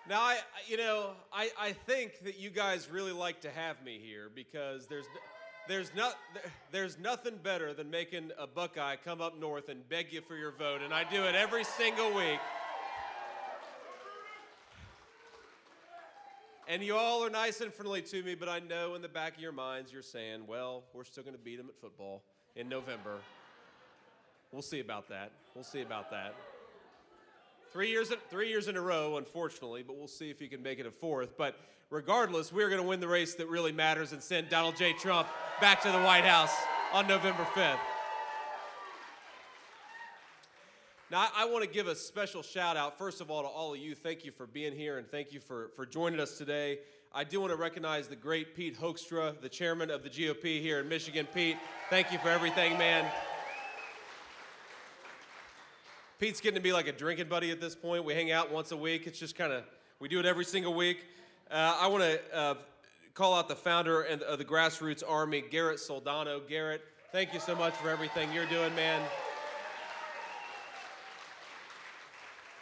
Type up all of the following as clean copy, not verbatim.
Now, I think that you guys really like to have me here because there's nothing better than making a Buckeye come up north and beg you for your vote, and I do it every single week. And you all are nice and friendly to me, but I know in the back of your minds you're saying, well, we're still going to beat them at football in November. We'll see about that. We'll see about that. 3 years in a row, unfortunately, but we'll see if he can make it a fourth. But regardless, we're going to win the race that really matters and send Donald J. Trump back to the White House on November 5th. Now, I want to give a special shout out, first of all, to all of you. Thank you for being here, and thank you for joining us today. I do want to recognize the great Pete Hoekstra, the chairman of the GOP here in Michigan. Pete, thank you for everything, man. Pete's getting to be like a drinking buddy at this point. We hang out once a week. It's just kind of, we do it every single week. I want to call out the founder of the Grassroots Army, Garrett Soldano. Garrett, thank you so much for everything you're doing, man.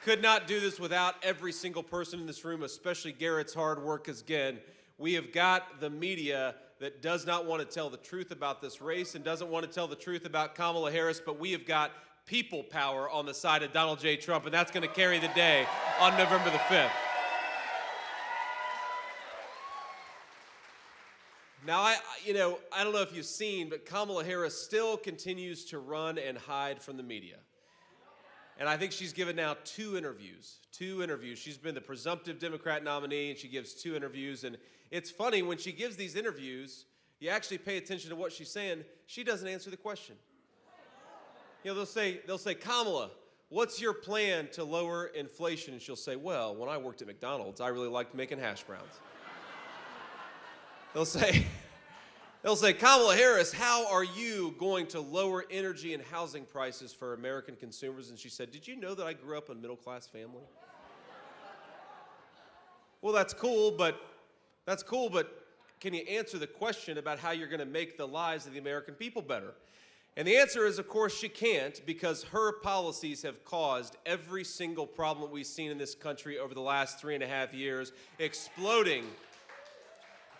Could not do this without every single person in this room, especially Garrett's hard work, because, again, we have got the media that does not want to tell the truth about this race and doesn't want to tell the truth about Kamala Harris, but we have got people power on the side of Donald J. Trump, and that's going to carry the day on November the 5th. Now, I don't know if you've seen, but Kamala Harris still continues to run and hide from the media. And I think she's given now two interviews. She's been the presumptive Democrat nominee, and she gives two interviews. And it's funny, when she gives these interviews, you actually pay attention to what she's saying. She doesn't answer the question. They'll say, Kamala, what's your plan to lower inflation? And she'll say, well, when I worked at McDonald's, I really liked making hash browns. They'll say, Kamala Harris, how are you going to lower energy and housing prices for American consumers? And she said, did you know that I grew up in a middle-class family? Well, that's cool, but can you answer the question about how you're going to make the lives of the American people better? And the answer is, of course, she can't, because her policies have caused every single problem we've seen in this country over the last 3.5 years.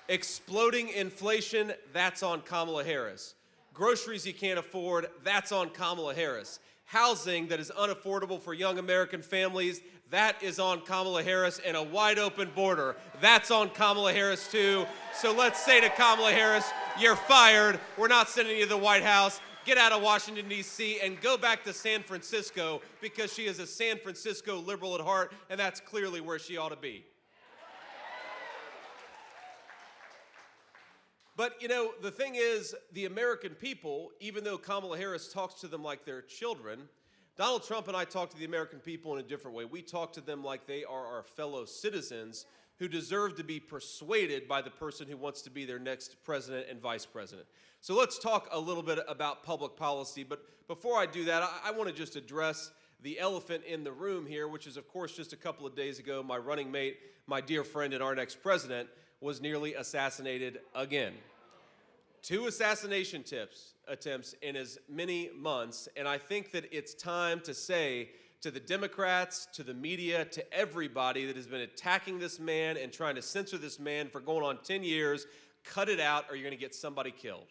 Exploding inflation, that's on Kamala Harris. Groceries you can't afford, that's on Kamala Harris. Housing that is unaffordable for young American families, that is on Kamala Harris. And a wide open border, that's on Kamala Harris too. So let's say to Kamala Harris, you're fired. We're not sending you to the White House. Get out of Washington, D.C., and go back to San Francisco, because she is a San Francisco liberal at heart, and that's clearly where she ought to be. But, the thing is, the American people, even though Kamala Harris talks to them like they're children, Donald Trump and I talk to the American people in a different way. We talk to them like they are our fellow citizens who deserve to be persuaded by the person who wants to be their next president and vice president. So let's talk a little bit about public policy. But before I do that, I want to just address the elephant in the room here, which is, of course, just a couple of days ago, my running mate, my dear friend and our next president, was nearly assassinated again. 2 assassination attempts in as many months, and I think that it's time to say to the Democrats, to the media, to everybody that has been attacking this man and trying to censor this man for going on 10 years, cut it out or you're going to get somebody killed.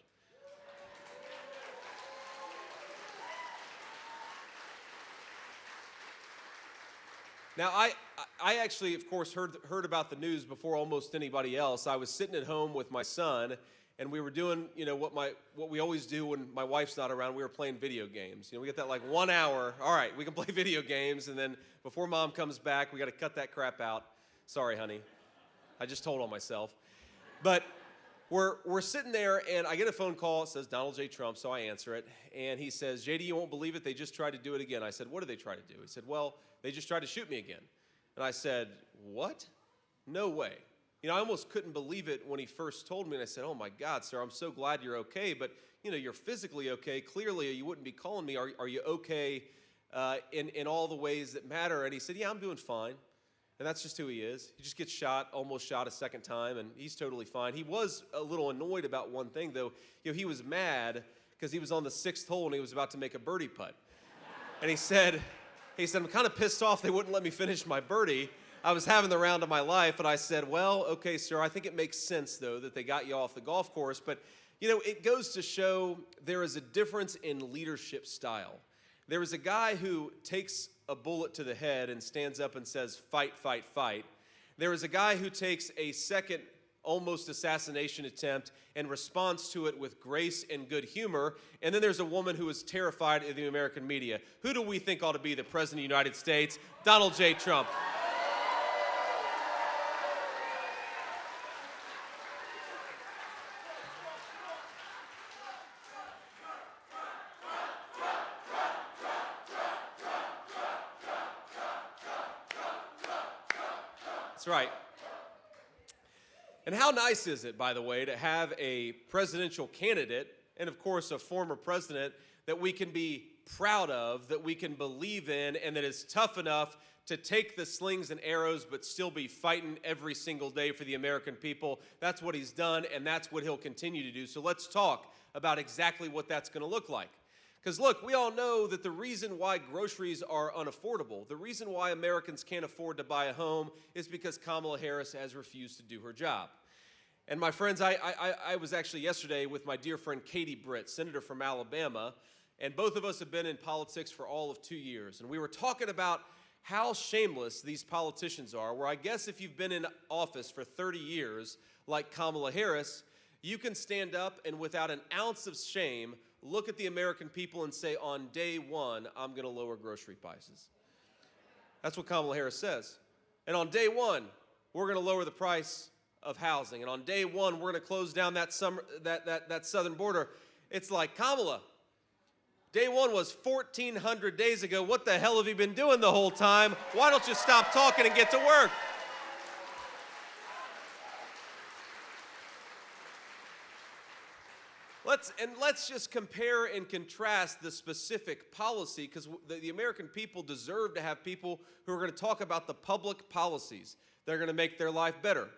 Now, I actually, of course, heard about the news before almost anybody else. I was sitting at home with my son, and we were doing, what we always do when my wife's not around. We were playing video games. We get that like 1 hour. All right, we can play video games, and then before Mom comes back, we got to cut that crap out. Sorry, honey. I just told on myself. But we're sitting there, and I get a phone call. It says Donald J. Trump, so I answer it. And he says, JD, you won't believe it. They just tried to do it again. I said, what did they try to do? He said, well, they just tried to shoot me again. And I said, what? No way. I almost couldn't believe it when he first told me. And I said, oh, my God, sir, I'm so glad you're okay. But, you're physically okay. Clearly, you wouldn't be calling me. Are you okay in all the ways that matter? And he said, yeah, I'm doing fine. And that's just who he is. He just gets shot, almost shot a second time, and he's totally fine. He was a little annoyed about one thing, though. He was mad because he was on the 6th hole and he was about to make a birdie putt. And he said, I'm kind of pissed off they wouldn't let me finish my birdie. I was having the round of my life, and I said, well, okay, sir, I think it makes sense, though, that they got you off the golf course. But, you know, it goes to show there is a difference in leadership style. There is a guy who takes a bullet to the head and stands up and says, fight, fight, fight. There is a guy who takes a second almost assassination attempt and responds to it with grace and good humor. And then there's a woman who is terrified of the American media. Who do we think ought to be the President of the United States? Donald J. Trump. That's right. And how nice is it, by the way, to have a presidential candidate and, of course, a former president that we can be proud of, that we can believe in, and that is tough enough to take the slings and arrows but still be fighting every single day for the American people. That's what he's done, and that's what he'll continue to do. So let's talk about exactly what that's going to look like. Because, look, we all know that the reason why groceries are unaffordable, the reason why Americans can't afford to buy a home is because Kamala Harris has refused to do her job. And my friends, I was actually yesterday with my dear friend Katie Britt, senator from Alabama, and both of us have been in politics for all of 2 years. And we were talking about how shameless these politicians are, where I guess if you've been in office for 30 years, like Kamala Harris, you can stand up and without an ounce of shame look at the American people and say, on day one, I'm going to lower grocery prices. That's what Kamala Harris says. And on day one, we're going to lower the price of housing. And on day one, we're going to close down that southern border. It's like, Kamala, day one was 1,400 days ago. What the hell have you been doing the whole time? Why don't you stop talking and get to work? Let's just compare and contrast the specific policy, because the American people deserve to have people who are going to talk about the public policies that are going to make their life better.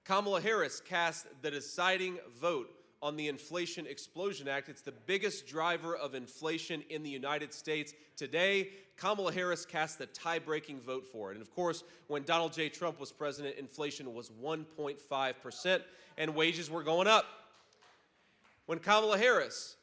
Kamala Harris cast the deciding vote on the Inflation Explosion Act. It's the biggest driver of inflation in the United States today. Kamala Harris cast the tie-breaking vote for it. And of course, when Donald J. Trump was president, inflation was 1.5%, and wages were going up. When Kamala Harris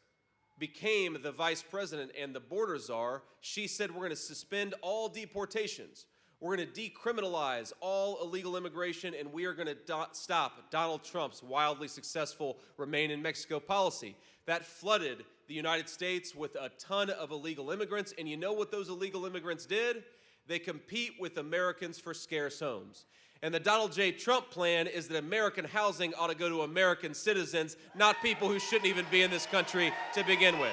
became the vice president and the border czar, she said we're going to suspend all deportations. We're going to decriminalize all illegal immigration, and we are going to stop Donald Trump's wildly successful Remain in Mexico policy. That flooded the United States with a ton of illegal immigrants, and you know what those illegal immigrants did? They compete with Americans for scarce homes. And the Donald J. Trump plan is that American housing ought to go to American citizens, not people who shouldn't even be in this country to begin with.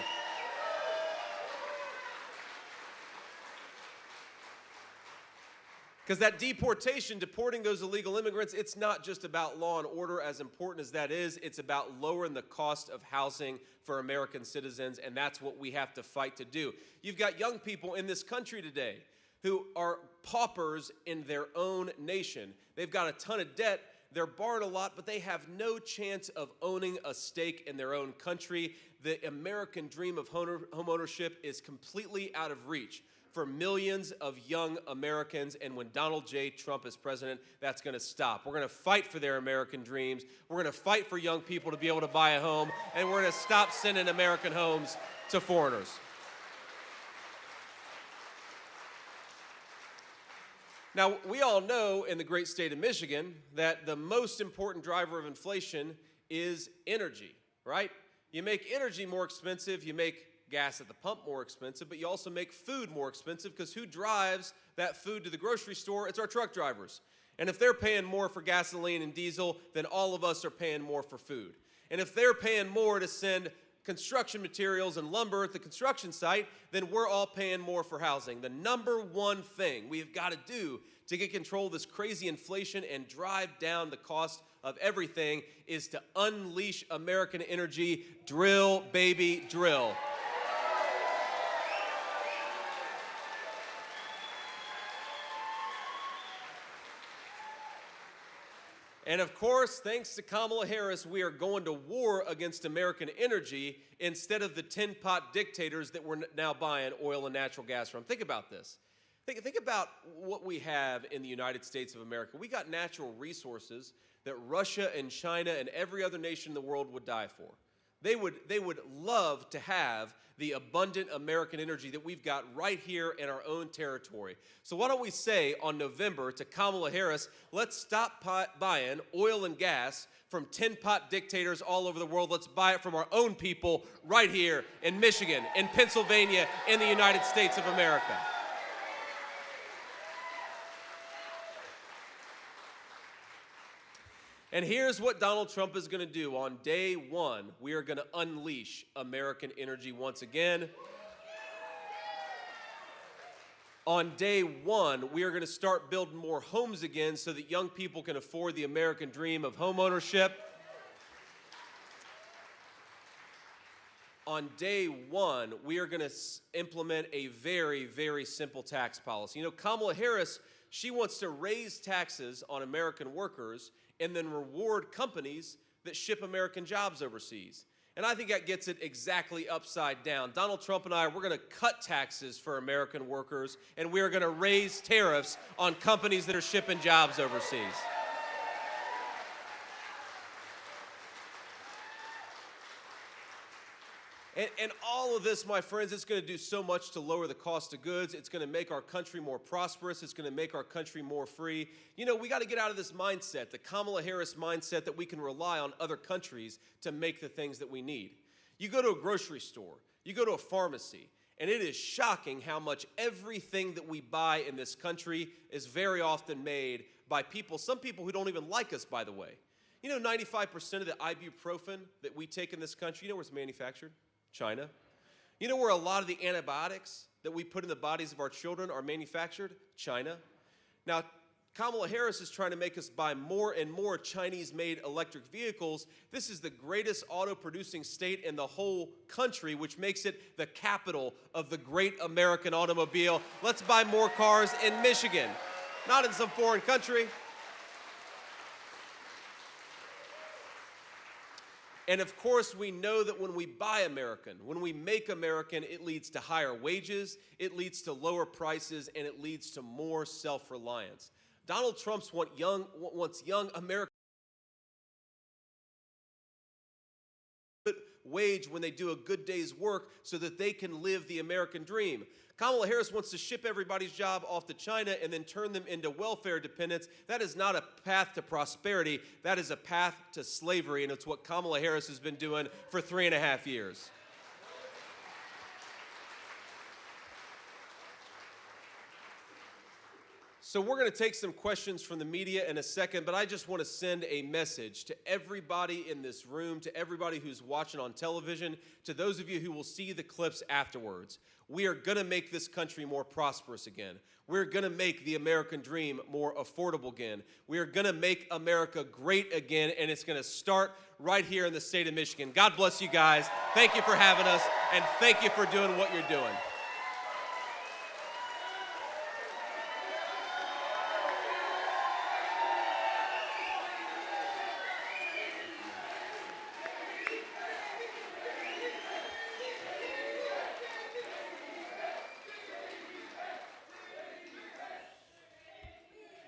Because that deporting those illegal immigrants, it's not just about law and order, as important as that is. It's about lowering the cost of housing for American citizens, and that's what we have to fight to do. You've got young people in this country today who are paupers in their own nation. They've got a ton of debt, they're borrowing a lot, but they have no chance of owning a stake in their own country. The American dream of homeownership is completely out of reach for millions of young Americans, and when Donald J. Trump is president, that's going to stop. We're going to fight for their American dreams. We're going to fight for young people to be able to buy a home, and we're going to stop sending American homes to foreigners. Now, we all know in the great state of Michigan that the most important driver of inflation is energy, right? You make energy more expensive, you make gas at the pump more expensive, but you also make food more expensive, because who drives that food to the grocery store? It's our truck drivers. And if they're paying more for gasoline and diesel, then all of us are paying more for food. And if they're paying more to send construction materials and lumber at the construction site, then we're all paying more for housing. The number one thing we've got to do to get control of this crazy inflation and drive down the cost of everything is to unleash American energy. Drill, baby, drill. And of course, thanks to Kamala Harris, we are going to war against American energy instead of the tin pot dictators that we're now buying oil and natural gas from. Think about this. Think about what we have in the United States of America. We got natural resources that Russia and China and every other nation in the world would die for. They would love to have the abundant American energy that we've got right here in our own territory. So why don't we say on November to Kamala Harris, let's stop buying oil and gas from tin-pot dictators all over the world. Let's buy it from our own people right here in Michigan, in Pennsylvania, in the United States of America. And here's what Donald Trump is going to do. On day one, we are going to unleash American energy once again. On day one, we are going to start building more homes again so that young people can afford the American dream of homeownership. On day one, we are going to implement a very, very simple tax policy. You know, Kamala Harris, she wants to raise taxes on American workers and then reward companies that ship American jobs overseas. And I think that gets it exactly upside down. Donald Trump and we're going to cut taxes for American workers, and we are going to raise tariffs on companies that are shipping jobs overseas. And all of this, my friends, it's going to do so much to lower the cost of goods. It's going to make our country more prosperous. It's going to make our country more free. You know, we got to get out of this mindset, the Kamala Harris mindset, that we can rely on other countries to make the things that we need. You go to a grocery store, you go to a pharmacy, and it is shocking how much everything that we buy in this country is very often made by people, some people who don't even like us, by the way. You know, 95% of the ibuprofen that we take in this country, you know where it's manufactured? China. You know where a lot of the antibiotics that we put in the bodies of our children are manufactured? China. Now, Kamala Harris is trying to make us buy more and more Chinese-made electric vehicles. This is the greatest auto-producing state in the whole country, which makes it the capital of the great American automobile. Let's buy more cars in Michigan, not in some foreign country. And of course, we know that when we buy American, when we make American, it leads to higher wages, it leads to lower prices, and it leads to more self-reliance. Donald Trump wants young Americans wage when they do a good day's work so that they can live the American dream. Kamala Harris wants to ship everybody's job off to China and then turn them into welfare dependents. That is not a path to prosperity. That is a path to slavery, and it's what Kamala Harris has been doing for 3.5 years. So we're going to take some questions from the media in a second, but I just want to send a message to everybody in this room, to everybody who's watching on television, to those of you who will see the clips afterwards. We are going to make this country more prosperous again. We're going to make the American dream more affordable again. We are going to make America great again, and it's going to start right here in the state of Michigan. God bless you guys. Thank you for having us, and thank you for doing what you're doing.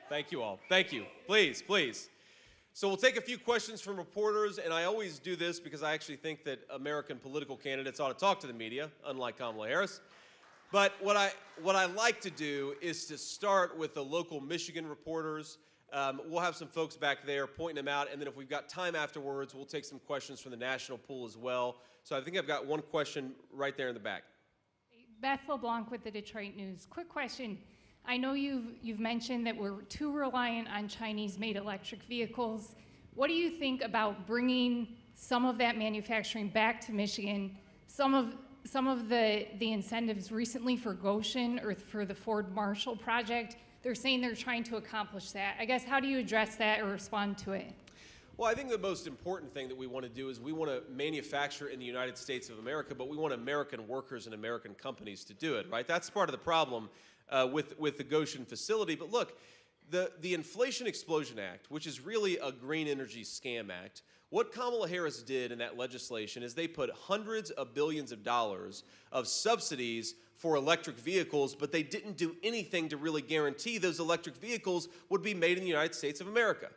Thank you all. Thank you. Please, please. So we'll take a few questions from reporters, and I always do this because I actually think that American political candidates ought to talk to the media, unlike Kamala Harris. But what I like to do is to start with the local Michigan reporters. We'll have some folks back there pointing them out, and then if we've got time afterwards, we'll take some questions from the national pool as well. So I think I've got one question right there in the back. Beth LeBlanc with the Detroit News. Quick question. I know you've mentioned that we're too reliant on Chinese-made electric vehicles. What do you think about bringing some of that manufacturing back to Michigan? Some of the incentives recently for Goshen or for the Ford Marshall project, they're saying they're trying to accomplish that. I guess, how do you address that or respond to it? Well, I think the most important thing that we want to do is we want to manufacture in the United States of America, but we want American workers and American companies to do it, right? That's part of the problem with the Goshen facility. But look, The Inflation Explosion Act, which is really a green energy scam act, what Kamala Harris did in that legislation is they put hundreds of billions of dollars of subsidies for electric vehicles, but they didn't do anything to really guarantee those electric vehicles would be made in the United States of America.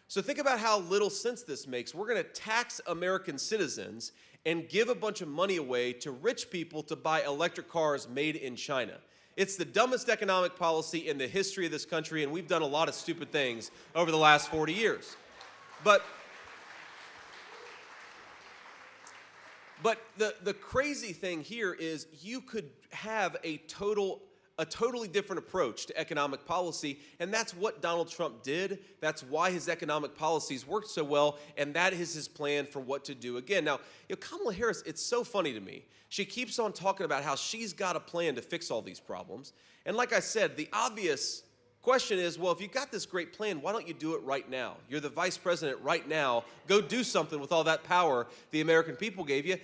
So think about how little sense this makes. We're going to tax American citizens and give a bunch of money away to rich people to buy electric cars made in China. It's the dumbest economic policy in the history of this country, and we've done a lot of stupid things over the last 40 years. But the crazy thing here is you could have a totally different approach to economic policy, and that's what Donald Trump did. That's why his economic policies worked so well, and that is his plan for what to do again. Now, Kamala Harris, it's so funny to me. She keeps on talking about how she's got a plan to fix all these problems. And like I said, the obvious question is, well, if you've got this great plan, why don't you do it right now? You're the vice president right now. Go do something with all that power the American people gave you.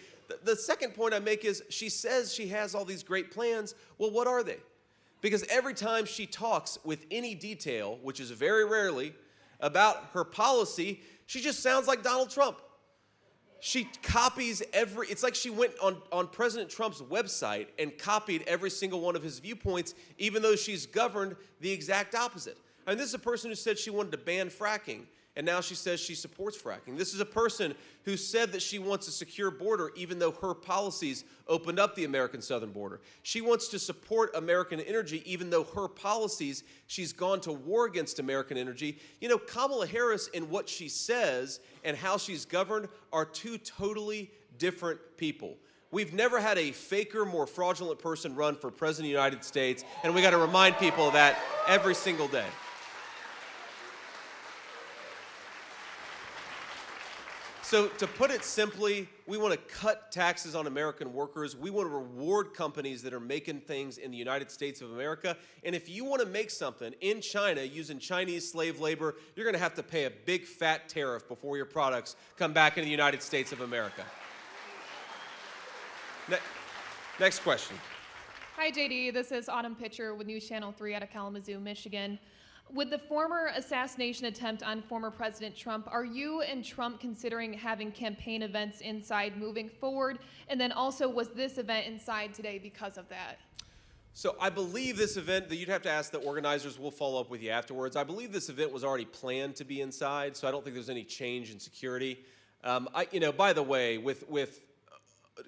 The second point I make is she says she has all these great plans. Well, what are they? Because every time she talks with any detail, which is very rarely, about her policy, she just sounds like Donald Trump. She copies it's like she went on President Trump's website and copied every single one of his viewpoints, even though she's governed the exact opposite. I mean, this is a person who said she wanted to ban fracking, and now she says she supports fracking. This is a person who said that she wants a secure border, even though her policies opened up the American southern border. She wants to support American energy, even though her policies, she's gone to war against American energy. You know, Kamala Harris, in what she says and how she's governed, are two totally different people. We've never had a faker, more fraudulent person run for president of the United States, and we got to remind people of that every single day. So to put it simply, we want to cut taxes on American workers. We want to reward companies that are making things in the United States of America. And if you want to make something in China using Chinese slave labor, you're going to have to pay a big fat tariff before your products come back into the United States of America. Next question. Hi, JD. This is Autumn Pitcher with News Channel 3 out of Kalamazoo, Michigan. With the former assassination attempt on former President Trump, are you and Trump considering having campaign events inside moving forward? And then also, was this event inside today because of that? So I believe this event, that you'd have to ask the organizers, we'll follow up with you afterwards. I believe this event was already planned to be inside, so I don't think there's any change in security. By the way, with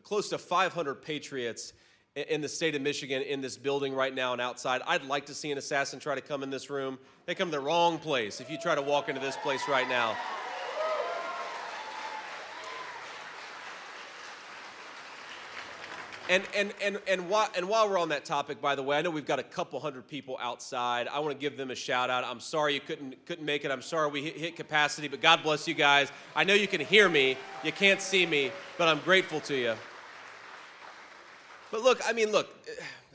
close to 500 patriots in the state of Michigan in this building right now and outside, I'd like to see an assassin try to come in this room. They come to the wrong place if you try to walk into this place right now. And while we're on that topic, by the way, I know we've got a couple hundred people outside. I want to give them a shout out. I'm sorry you couldn't make it. I'm sorry we hit capacity, but God bless you guys. I know you can hear me. You can't see me, but I'm grateful to you. But look,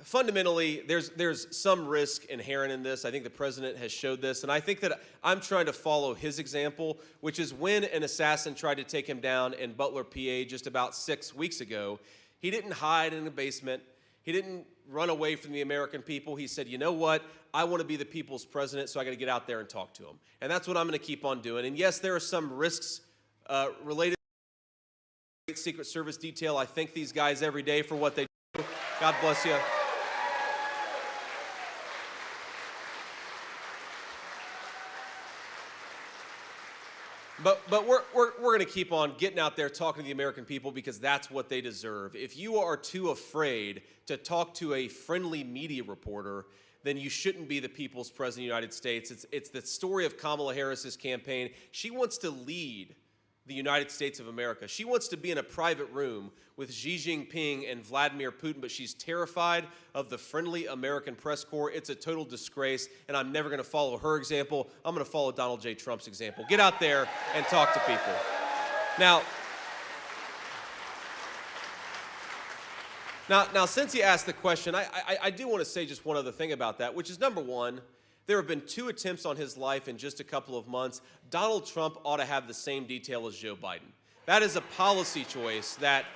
fundamentally, there's some risk inherent in this. I think the president has showed this, and I think that I'm trying to follow his example, which is when an assassin tried to take him down in Butler, PA, just about 6 weeks ago. He didn't hide in the basement. He didn't run away from the American people. He said, you know what? I want to be the people's president, so I got to get out there and talk to him. And that's what I'm going to keep on doing. And yes, there are some risks related to Secret Service detail. I thank these guys every day for what they do. God bless you. But we're going to keep on getting out there talking to the American people because that's what they deserve. If you are too afraid to talk to a friendly media reporter, then you shouldn't be the people's president of the United States. It's the story of Kamala Harris's campaign. She wants to lead the United States of America. She wants to be in a private room with Xi Jinping and Vladimir Putin, but she's terrified of the friendly American press corps. It's a total disgrace, and I'm never going to follow her example. I'm going to follow Donald J. Trump's example. Get out there and talk to people. Now, since you asked the question, I do want to say just one other thing about that, which is, number one, there have been 2 attempts on his life in just a couple of months. Donald Trump ought to have the same detail as Joe Biden. That is a policy choice that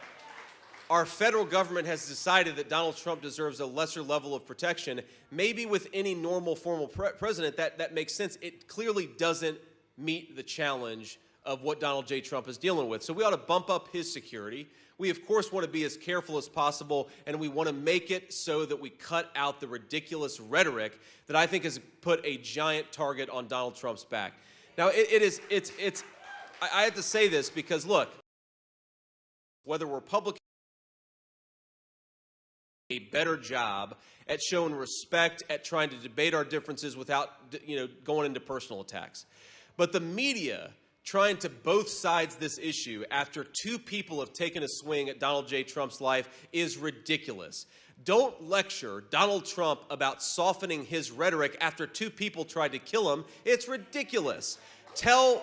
our federal government has decided that Donald Trump deserves a lesser level of protection, maybe with any normal formal president, that makes sense. It clearly doesn't meet the challenge of what Donald J. Trump is dealing with. So we ought to bump up his security. We, of course, want to be as careful as possible, and we want to make it so that we cut out the ridiculous rhetoric that I think has put a giant target on Donald Trump's back. Now, I have to say this because, look, whether Republicans do a better job at showing respect, at trying to debate our differences without, going into personal attacks. But the media trying to both sides this issue after two people have taken a swing at Donald J. Trump's life is ridiculous. Don't lecture Donald Trump about softening his rhetoric after two people tried to kill him. It's ridiculous. Tell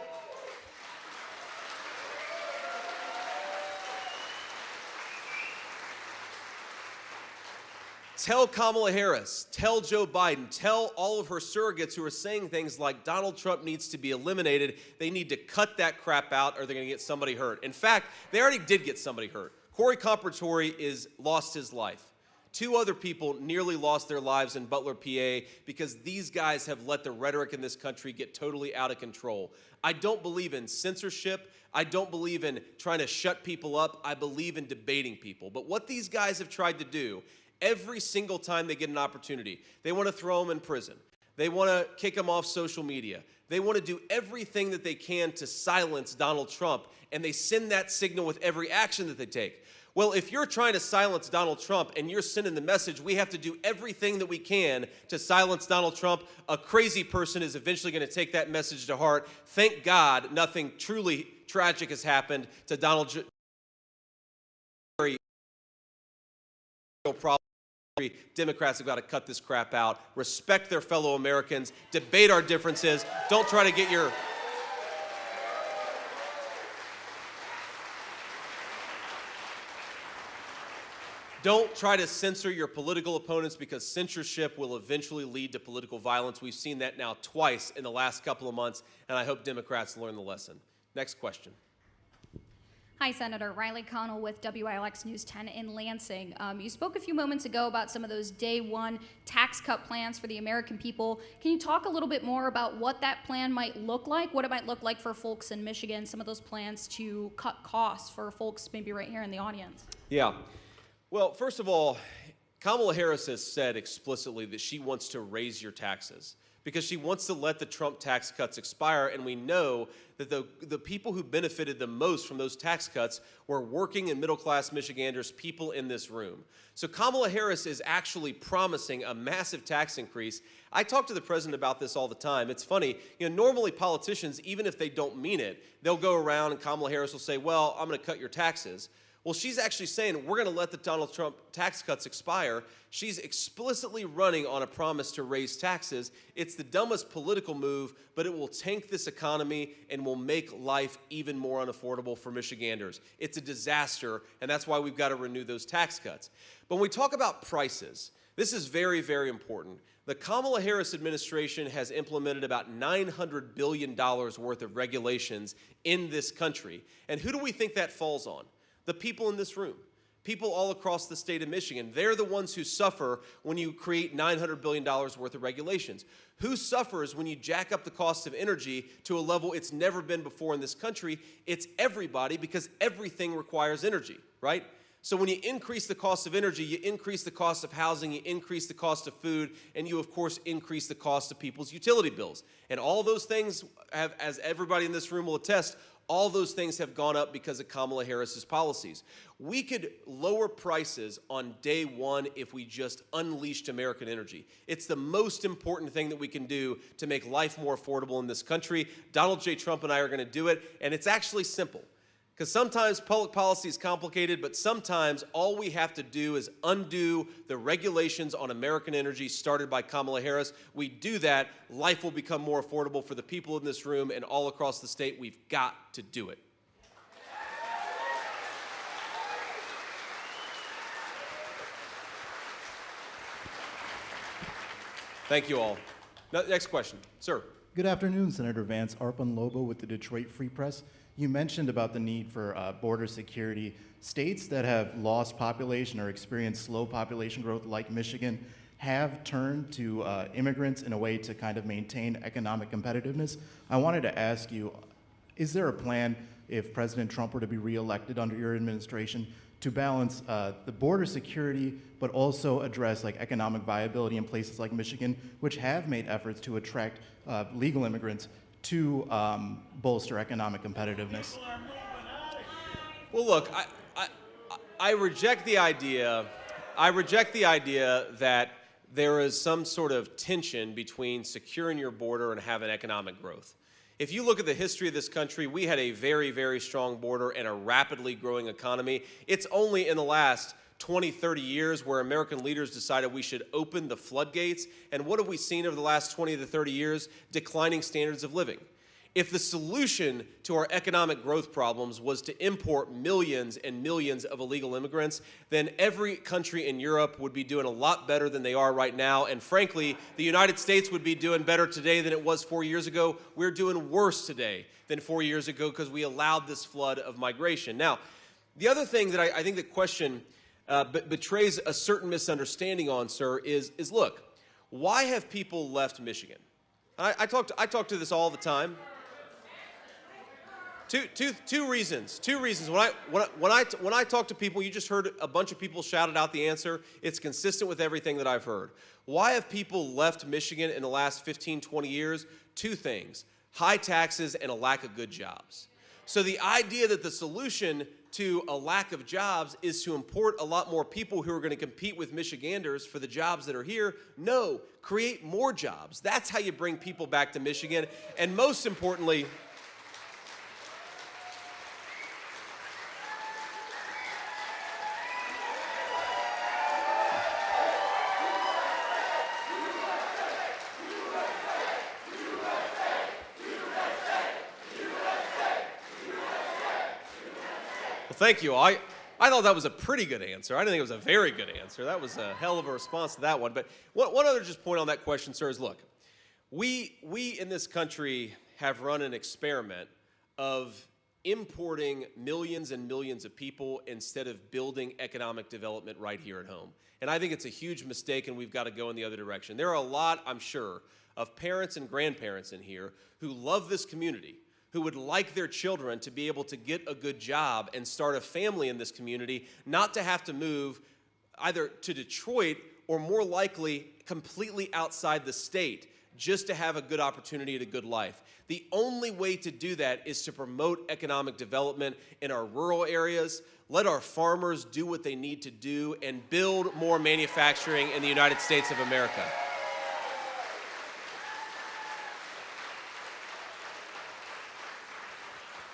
Kamala Harris, tell Joe Biden, tell all of her surrogates who are saying things like Donald Trump needs to be eliminated, they need to cut that crap out or they're going to get somebody hurt. In fact, they already did get somebody hurt. Corey Comperatory lost his life. Two other people nearly lost their lives in Butler, PA, because these guys have let the rhetoric in this country get totally out of control. I don't believe in censorship. I don't believe in trying to shut people up. I believe in debating people. But what these guys have tried to do every single time they get an opportunity, they want to throw them in prison. They want to kick them off social media. They want to do everything that they can to silence Donald Trump, and they send that signal with every action that they take. Well, if you're trying to silence Donald Trump and you're sending the message, we have to do everything that we can to silence Donald Trump, a crazy person is eventually going to take that message to heart. Thank God nothing truly tragic has happened to Donald Trump. Problem. Democrats have got to cut this crap out, respect their fellow Americans, debate our differences. Don't try to get your... Don't try to censor your political opponents, because censorship will eventually lead to political violence. We've seen that now twice in the last couple of months, and I hope Democrats learn the lesson. Next question. Hi, Senator. Riley Connell with WILX News 10 in Lansing. You spoke a few moments ago about some of those day one tax cut plans for the American people. Can you talk a little bit more about what that plan might look like, what it might look like for folks in Michigan, some of those plans to cut costs for folks maybe right here in the audience? Yeah. Well, first of all, Kamala Harris has said explicitly that she wants to raise your taxes because she wants to let the Trump tax cuts expire, and we know that the people who benefited the most from those tax cuts were working and middle-class Michiganders, people in this room. So Kamala Harris is actually promising a massive tax increase. I talk to the president about this all the time. It's funny, normally politicians, even if they don't mean it, they'll go around and Kamala Harris will say, well, I'm going to cut your taxes. Well, she's actually saying we're going to let the Donald Trump tax cuts expire. She's explicitly running on a promise to raise taxes. It's the dumbest political move, but it will tank this economy and will make life even more unaffordable for Michiganders. It's a disaster, and that's why we've got to renew those tax cuts. But when we talk about prices, this is very, very important. The Kamala Harris administration has implemented about $900 billion worth of regulations in this country. And who do we think that falls on? The people in this room, people all across the state of Michigan. They're the ones who suffer when you create $900 billion worth of regulations. Who suffers when you jack up the cost of energy to a level it's never been before in this country? It's everybody, because everything requires energy, right? So when you increase the cost of energy, you increase the cost of housing, you increase the cost of food, and you, of course, increase the cost of people's utility bills. And all those things have, as everybody in this room will attest, all those things have gone up because of Kamala Harris's policies. We could lower prices on day one if we just unleashed American energy. It's the most important thing that we can do to make life more affordable in this country. Donald J. Trump and I are going to do it, and it's actually simple. Because sometimes public policy is complicated, but sometimes all we have to do is undo the regulations on American energy started by Kamala Harris. We do that, life will become more affordable for the people in this room and all across the state. We've got to do it. Thank you all. Next question. Sir. Good afternoon, Senator Vance. Arpan Lobo with the Detroit Free Press. You mentioned about the need for border security. States that have lost population or experienced slow population growth, like Michigan, have turned to immigrants in a way to kind of maintain economic competitiveness. I wanted to ask you, is there a plan, if President Trump were to be reelected under your administration, to balance the border security, but also address like economic viability in places like Michigan, which have made efforts to attract legal immigrants to bolster economic competitiveness? Well, look, I reject the idea. I reject the idea that there is some sort of tension between securing your border and having economic growth. If you look at the history of this country, we had a very, very strong border and a rapidly growing economy. It's only in the last 20, 30 years where American leaders decided we should open the floodgates. And what have we seen over the last 20 to 30 years? Declining standards of living. If the solution to our economic growth problems was to import millions and millions of illegal immigrants, then every country in Europe would be doing a lot better than they are right now. And frankly, the United States would be doing better today than it was 4 years ago. We're doing worse today than 4 years ago because we allowed this flood of migration. Now, the other thing that I think the question betrays a certain misunderstanding on, sir, is look, why have people left Michigan? I talk to this all the time. Two reasons. When I talk to people, you just heard a bunch of people shouted out the answer. It's consistent with everything that I've heard. Why have people left Michigan in the last 15, 20 years? Two things: high taxes and a lack of good jobs. So the idea that the solution to a lack of jobs is to import a lot more people who are going to compete with Michiganders for the jobs that are here, no, create more jobs. That's how you bring people back to Michigan. And most importantly, thank you. I thought that was a pretty good answer. I didn't think it was a very good answer. That was a hell of a response to that one. But one other just point on that question, sir, is look, we in this country have run an experiment of importing millions and millions of people instead of building economic development right here at home. And I think it's a huge mistake, and we've got to go in the other direction. There are a lot, I'm sure, of parents and grandparents in here who love this community, who would like their children to be able to get a good job and start a family in this community, not to have to move either to Detroit or more likely completely outside the state just to have a good opportunity at a good life. The only way to do that is to promote economic development in our rural areas, let our farmers do what they need to do, and build more manufacturing in the United States of America.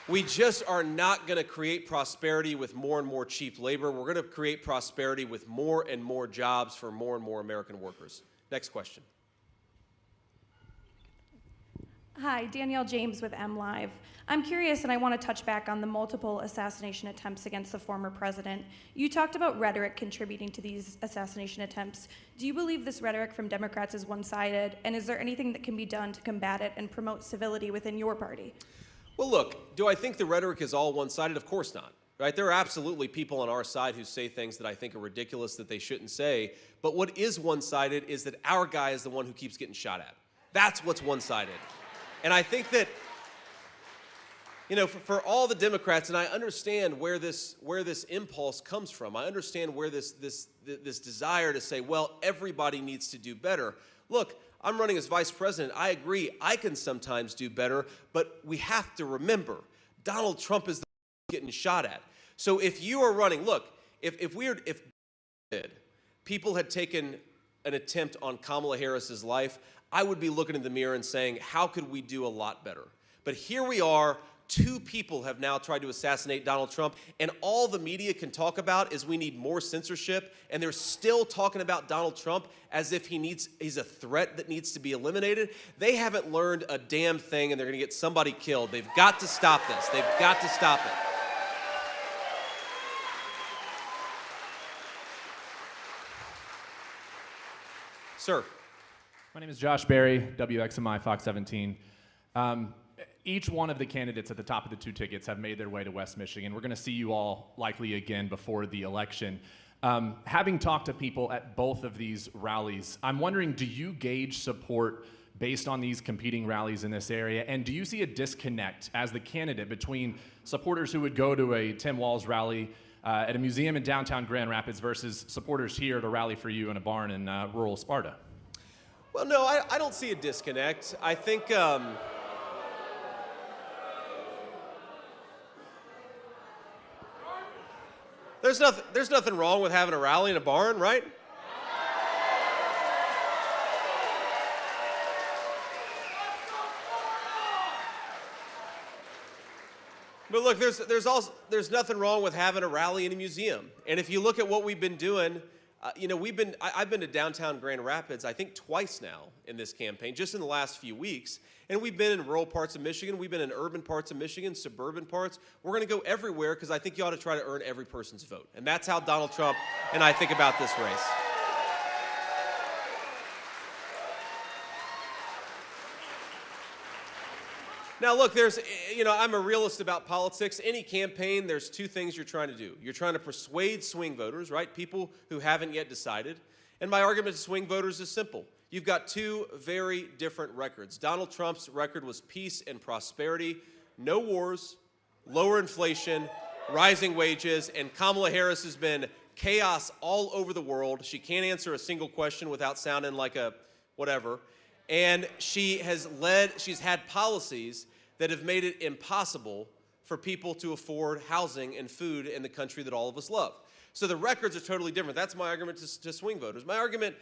We just are not going to create prosperity with more and more cheap labor. We're going to create prosperity with more and more jobs for more and more American workers. Next question. Hi, Danielle James with MLive. I'm curious, and I want to touch back on the multiple assassination attempts against the former president. You talked about rhetoric contributing to these assassination attempts. Do you believe this rhetoric from Democrats is one-sided, and is there anything that can be done to combat it and promote civility within your party? Well, look, do I think the rhetoric is all one-sided? Of course not, right? There are absolutely people on our side who say things that I think are ridiculous that they shouldn't say, but what is one-sided is that our guy is the one who keeps getting shot at. That's what's one-sided. And I think that, you know, for all the Democrats, and I understand where this impulse comes from. I understand where this desire to say, well, everybody needs to do better. Look, I'm running as vice president. I agree, I can sometimes do better, but we have to remember, Donald Trump is the one getting shot at. So if you are running, look, if people had taken an attempt on Kamala Harris's life, I would be looking in the mirror and saying, how could we do a lot better? But here we are, two people have now tried to assassinate Donald Trump, and all the media can talk about is we need more censorship, and they're still talking about Donald Trump as if he's a threat that needs to be eliminated. They haven't learned a damn thing, and they're going to get somebody killed. They've got to stop this. They've got to stop it. Sir. My name is Josh Berry, WXMI Fox 17. Each one of the candidates at the top of the two tickets have made their way to West Michigan. We're going to see you all likely again before the election. Having talked to people at both of these rallies, I'm wondering, do you gauge support based on these competing rallies in this area? And do you see a disconnect as the candidate between supporters who would go to a Tim Walz rally at a museum in downtown Grand Rapids versus supporters here at a rally for you in a barn in rural Sparta? Well, no, I don't see a disconnect. I think there's nothing wrong with having a rally in a barn, right? But look, there's nothing wrong with having a rally in a museum. And if you look at what we've been doing, I've been to downtown Grand Rapids, I think twice now in this campaign, just in the last few weeks. And we've been in rural parts of Michigan. We've been in urban parts of Michigan, suburban parts. We're going to go everywhere because I think you ought to try to earn every person's vote. And that's how Donald Trump and I think about this race. Now, look, I'm a realist about politics. Any campaign, there's two things you're trying to do. You're trying to persuade swing voters, right? People who haven't yet decided. And my argument to swing voters is simple. You've got two very different records. Donald Trump's record was peace and prosperity, no wars, lower inflation, rising wages, and Kamala Harris has been chaos all over the world. She can't answer a single question without sounding like a whatever. And she's had policies that have made it impossible for people to afford housing and food in the country that all of us love. So the records are totally different. That's my argument to swing voters. My argument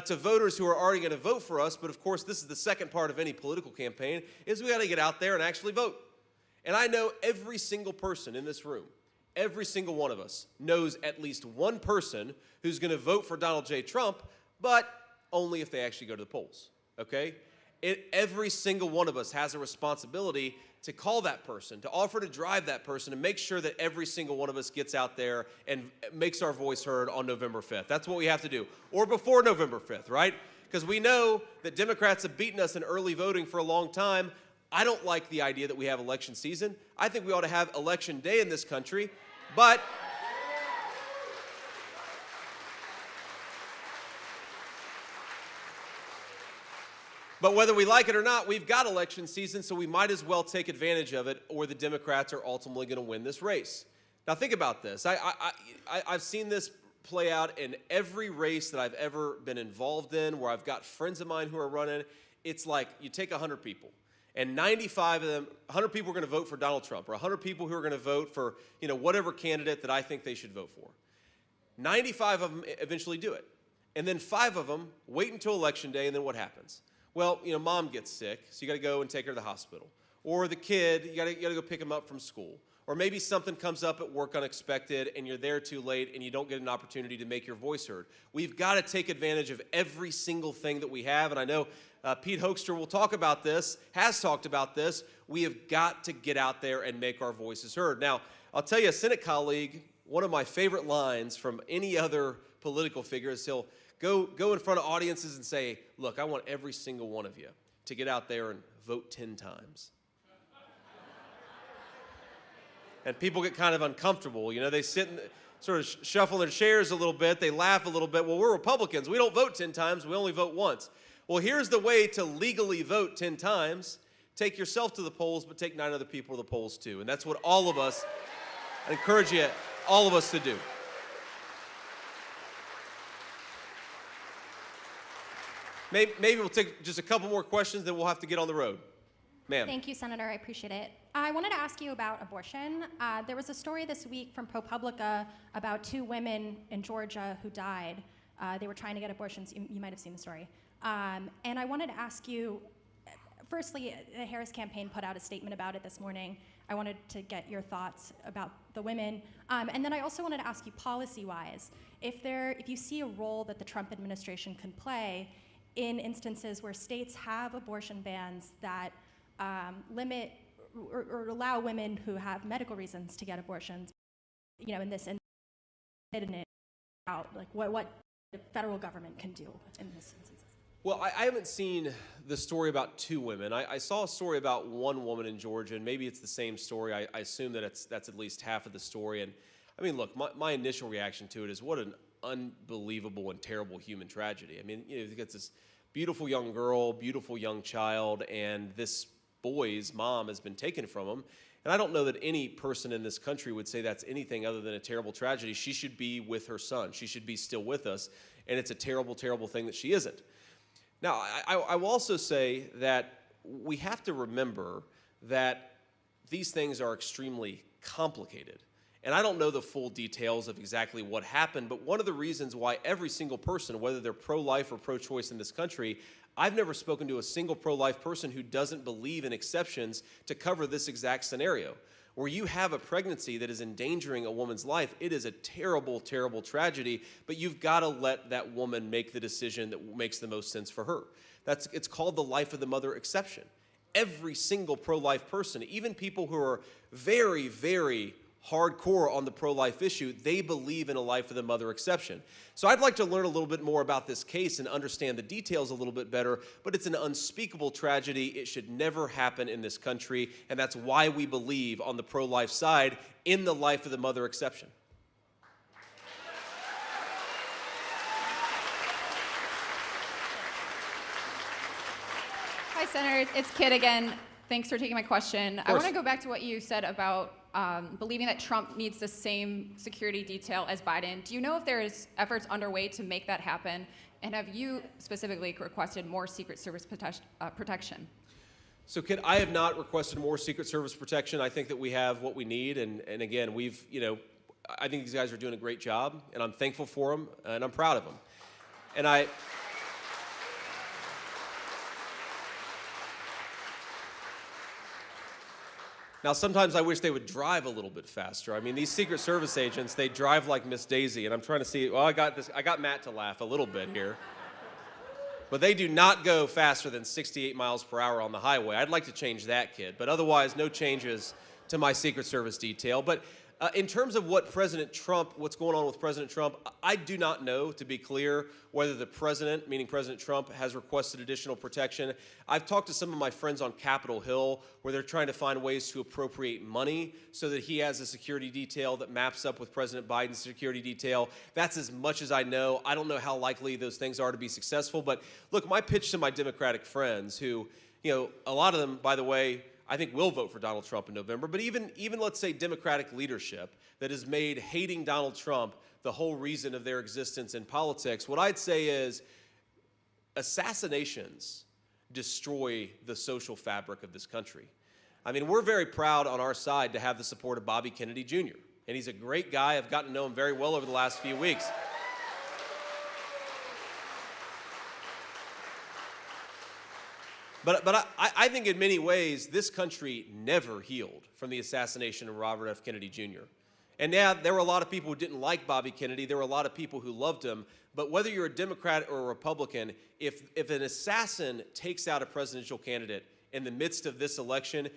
to voters who are already going to vote for us, but of course this is the second part of any political campaign, is we got to get out there and actually vote. And I know every single person in this room, every single one of us knows at least one person who's going to vote for Donald J. Trump, but only if they actually go to the polls. Okay? Every single one of us has a responsibility to call that person, to offer to drive that person, and make sure that every single one of us gets out there and makes our voice heard on November 5th. That's what we have to do. Or before November 5th, right? Because we know that Democrats have beaten us in early voting for a long time. I don't like the idea that we have election season. I think we ought to have election day in this country, but whether we like it or not, we've got election season, so we might as well take advantage of it, or the Democrats are ultimately going to win this race. Now, think about this. I've seen this play out in every race that I've ever been involved in, where I've got friends of mine who are running. It's like you take 100 people, and 95 of them, 100 people are going to vote for Donald Trump, or 100 people who are going to vote for whatever candidate that I think they should vote for. 95 of them eventually do it. And then 5 of them wait until Election Day, and then what happens? Well, mom gets sick, so you got to go and take her to the hospital. Or the kid, you got to go pick him up from school. Or maybe something comes up at work unexpected, and you're there too late, and you don't get an opportunity to make your voice heard. We've got to take advantage of every single thing that we have, and I know Pete Hoekstra will talk about this, has talked about this. We have got to get out there and make our voices heard. Now, I'll tell you, a Senate colleague, one of my favorite lines from any other political figure is he'll go in front of audiences and say, look, I want every single one of you to get out there and vote 10 times. And people get kind of uncomfortable. They sit and sort of shuffle their chairs a little bit. They laugh a little bit. Well, we're Republicans. We don't vote 10 times. We only vote once. Well, here's the way to legally vote 10 times. Take yourself to the polls, but take 9 other people to the polls too. And that's what all of us, I encourage you, all of us to do. Maybe we'll take just a couple more questions, then we'll have to get on the road. Ma'am. Thank you, Senator. I appreciate it. I wanted to ask you about abortion. There was a story this week from ProPublica about 2 women in Georgia who died. They were trying to get abortions. You might have seen the story. And I wanted to ask you, firstly, the Harris campaign put out a statement about it this morning. I wanted to get your thoughts about the women. And then I also wanted to ask you policy-wise, if you see a role that the Trump administration can play in instances where states have abortion bans that limit or allow women who have medical reasons to get abortions, in this instance, like what the federal government can do in this instance. Well, I haven't seen the story about two women. I saw a story about one woman in Georgia, and maybe it's the same story. I assume that that's at least half of the story. And I mean, look, my initial reaction to it is what an unbelievable and terrible human tragedy. I mean, you get this beautiful young girl, beautiful young child, and this boy's mom has been taken from him. And I don't know that any person in this country would say that's anything other than a terrible tragedy. She should be with her son. She should be still with us. And it's a terrible, terrible thing that she isn't. Now, I will also say that we have to remember that these things are extremely complicated. And I don't know the full details of exactly what happened, but one of the reasons why every single person, whether they're pro-life or pro-choice in this country, I've never spoken to a single pro-life person who doesn't believe in exceptions to cover this exact scenario. Where you have a pregnancy that is endangering a woman's life, it is a terrible, terrible tragedy, but you've got to let that woman make the decision that makes the most sense for her. It's called the life of the mother exception. Every single pro-life person, even people who are very, very hardcore on the pro-life issue, they believe in a life of the mother exception. So I'd like to learn a little bit more about this case and understand the details a little bit better, but it's an unspeakable tragedy. It should never happen in this country, and that's why we believe on the pro-life side in the life of the mother exception. Hi, Senator. It's Kit again. Thanks for taking my question. I want to go back to what you said about believing that Trump needs the same security detail as Biden. Do you know if there's efforts underway to make that happen? And have you specifically requested more Secret Service protection? So, Kit, I have not requested more Secret Service protection. I think that we have what we need. And again, I think these guys are doing a great job, and I'm thankful for them, and I'm proud of them. And Now, sometimes I wish they would drive a little bit faster. I mean, these Secret Service agents, they drive like Miss Daisy, and I'm trying to see, well, I got Matt to laugh a little bit here. But they do not go faster than 68 miles per hour on the highway. I'd like to change that, Kid. But otherwise, no changes to my Secret Service detail. But in terms of what's going on with President Trump, I do not know, to be clear, whether the president, meaning President Trump, has requested additional protection. I've talked to some of my friends on Capitol Hill where they're trying to find ways to appropriate money so that he has a security detail that maps up with President Biden's security detail. That's as much as I know. I don't know how likely those things are to be successful. But look, my pitch to my Democratic friends who, a lot of them, by the way, I think will vote for Donald Trump in November, but even let's say Democratic leadership that has made hating Donald Trump the whole reason of their existence in politics, what I'd say is assassinations destroy the social fabric of this country. I mean, we're very proud on our side to have the support of Bobby Kennedy Jr., and he's a great guy. I've gotten to know him very well over the last few weeks. But I think in many ways, this country never healed from the assassination of Robert F. Kennedy Jr. And yeah, there were a lot of people who didn't like Bobby Kennedy. There were a lot of people who loved him. But whether you're a Democrat or a Republican, if an assassin takes out a presidential candidate in the midst of this election,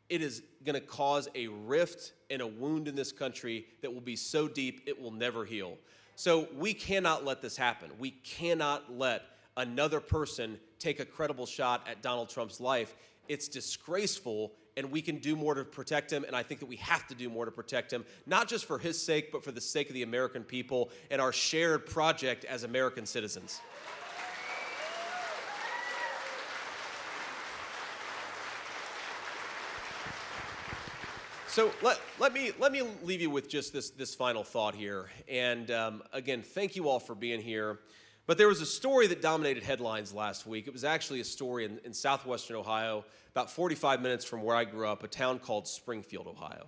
it is going to cause a rift and a wound in this country that will be so deep it will never heal. So we cannot let this happen. We cannot let another person take a credible shot at Donald Trump's life. It's disgraceful, and we can do more to protect him, and I think that we have to do more to protect him, not just for his sake, but for the sake of the American people and our shared project as American citizens. So let me leave you with just this final thought here. And again, thank you all for being here. But there was a story that dominated headlines last week. It was actually a story in southwestern Ohio, about 45 minutes from where I grew up, a town called Springfield, Ohio.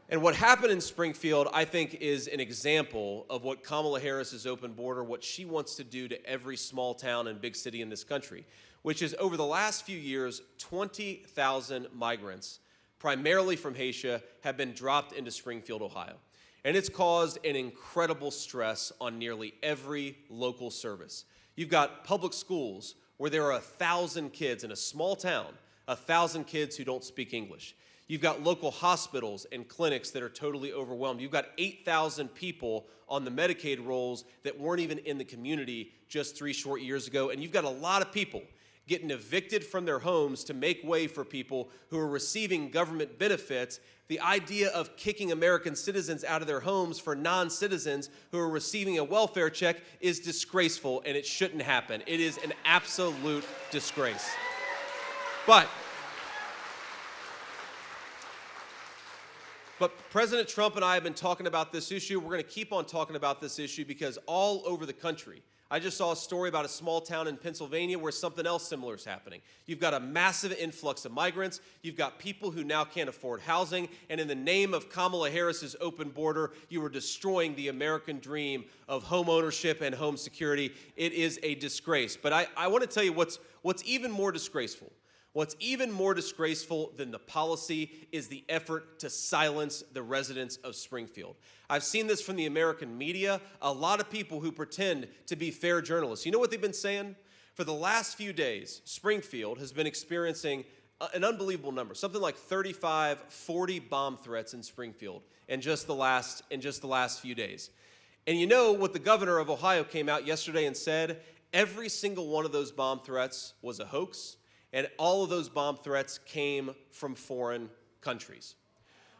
And what happened in Springfield, I think, is an example of what Kamala Harris's open border, what she wants to do to every small town and big city in this country, which is over the last few years, 20,000 migrants, primarily from Haiti, have been dropped into Springfield, Ohio. And it's caused an incredible stress on nearly every local service. You've got public schools where there are 1,000 kids in a small town, 1,000 kids who don't speak English. You've got local hospitals and clinics that are totally overwhelmed. You've got 8,000 people on the Medicaid rolls that weren't even in the community just 3 short years ago. And you've got a lot of people getting evicted from their homes to make way for people who are receiving government benefits. The idea of kicking American citizens out of their homes for non-citizens who are receiving a welfare check is disgraceful, and it shouldn't happen. It is an absolute disgrace. But President Trump and I have been talking about this issue. We're going to keep on talking about this issue because all over the country, I just saw a story about a small town in Pennsylvania where something else similar is happening. You've got a massive influx of migrants. You've got people who now can't afford housing. And in the name of Kamala Harris's open border, you are destroying the American dream of home ownership and home security. It is a disgrace. But I want to tell you what's even more disgraceful. What's even more disgraceful than the policy is the effort to silence the residents of Springfield. I've seen this from the American media, a lot of people who pretend to be fair journalists. You know what they've been saying? For the last few days, Springfield has been experiencing an unbelievable number, something like 35, 40 bomb threats in Springfield in just the last few days. And you know what the governor of Ohio came out yesterday and said? Every single one of those bomb threats was a hoax. And all of those bomb threats came from foreign countries.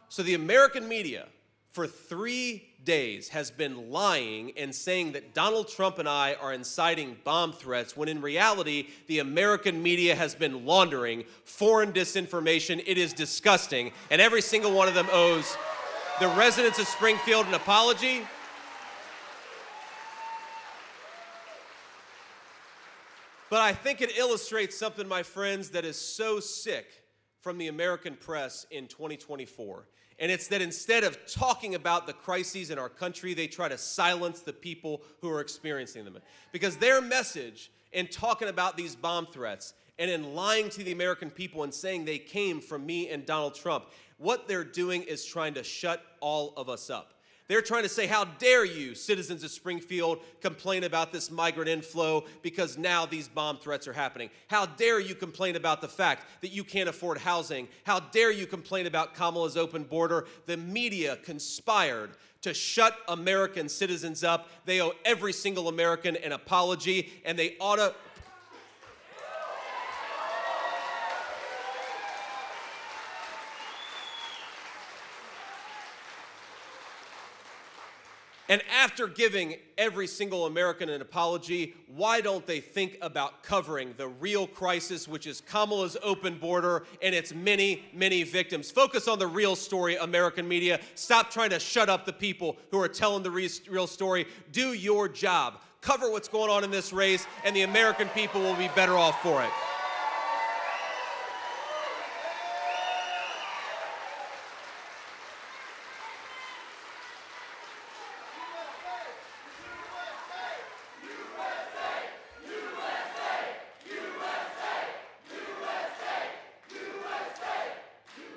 So the American media, for 3 days, has been lying and saying that Donald Trump and I are inciting bomb threats, when in reality, the American media has been laundering foreign disinformation. It is disgusting. And every single one of them owes the residents of Springfield an apology. But I think it illustrates something, my friends, that is so sick from the American press in 2024. And it's that instead of talking about the crises in our country, they try to silence the people who are experiencing them. Because their message in talking about these bomb threats and in lying to the American people and saying they came from me and Donald Trump, what they're doing is trying to shut all of us up. They're trying to say, how dare you, citizens of Springfield, complain about this migrant inflow because now these bomb threats are happening. How dare you complain about the fact that you can't afford housing? How dare you complain about Kamala's open border? The media conspired to shut American citizens up. They owe every single American an apology, and they ought to... And after giving every single American an apology, why don't they think about covering the real crisis, which is Kamala's open border and its many, many victims? Focus on the real story, American media. Stop trying to shut up the people who are telling the real story. Do your job. Cover what's going on in this race, and the American people will be better off for it.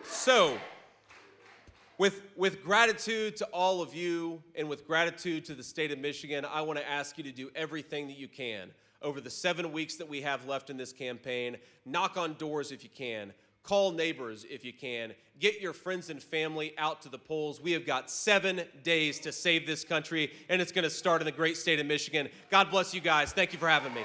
So, with gratitude to all of you and with gratitude to the state of Michigan, I want to ask you to do everything that you can over the 7 weeks that we have left in this campaign. Knock on doors if you can. Call neighbors if you can. Get your friends and family out to the polls. We have got 7 days to save this country, and it's going to start in the great state of Michigan. God bless you guys. Thank you for having me.